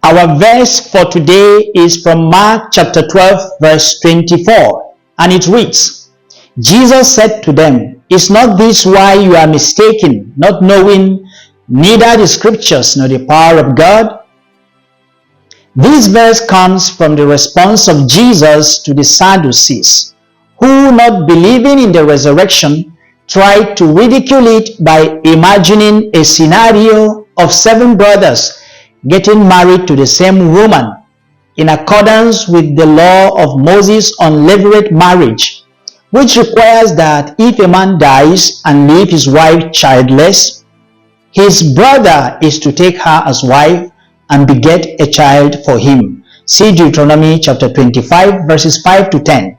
Our verse for today is from Mark chapter 12 verse 24, and it reads, Jesus said to them, Is not this why you are mistaken, not knowing neither the scriptures nor the power of God? This verse comes from the response of Jesus to the Sadducees, who, not believing in the resurrection, tried to ridicule it by imagining a scenario of 7 brothers getting married to the same woman in accordance with the law of Moses on levirate marriage, which requires that if a man dies and leaves his wife childless, his brother is to take her as wife and beget a child for him. See Deuteronomy chapter 25 verses 5 to 10.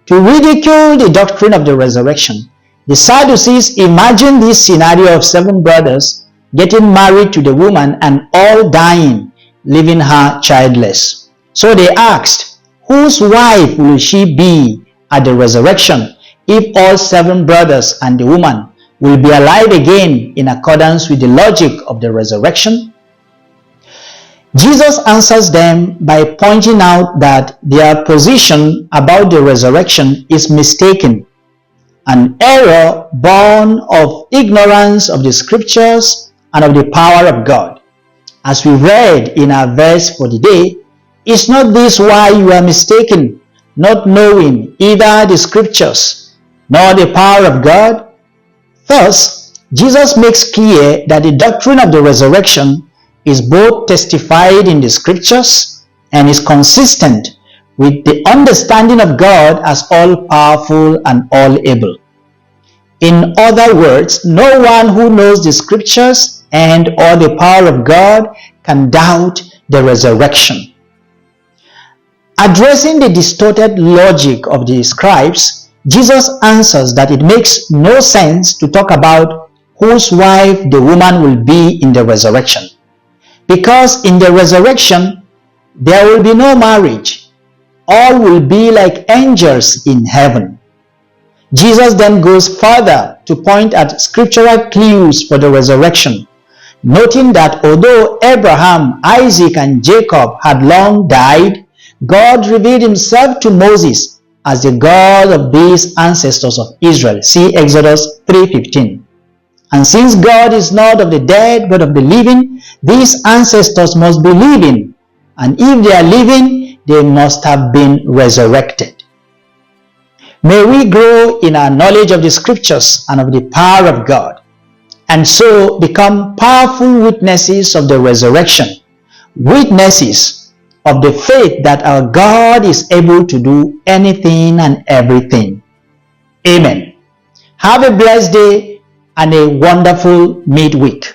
To ridicule the doctrine of the resurrection, the Sadducees imagined this scenario of 7 brothers getting married to the woman and all dying, leaving her childless. So they asked, whose wife will she be at the resurrection if all 7 brothers and the woman will be alive again in accordance with the logic of the resurrection? Jesus answers them by pointing out that their position about the resurrection is mistaken, an error born of ignorance of the scriptures and of the power of God. As we read in our verse for the day, is not this why you are mistaken, not knowing either the scriptures nor the power of God? Thus, Jesus makes clear that the doctrine of the resurrection is both testified in the scriptures and is consistent with the understanding of God as all-powerful and all-able. In other words, no one who knows the scriptures and or the power of God can doubt the resurrection. Addressing the distorted logic of the scribes, Jesus answers that it makes no sense to talk about whose wife the woman will be in the resurrection, because in the resurrection there will be no marriage. All will be like angels in heaven. Jesus then goes further to point at scriptural clues for the resurrection, noting that although Abraham, Isaac, and Jacob had long died, God revealed himself to Moses as the God of these ancestors of Israel. See Exodus 3:15. And since God is not of the dead but of the living, these ancestors must be living, and if they are living, they must have been resurrected. May we grow in our knowledge of the scriptures and of the power of God, and so become powerful witnesses of the resurrection, witnesses of the faith that our God is able to do anything and everything. Amen. Have a blessed day and a wonderful midweek.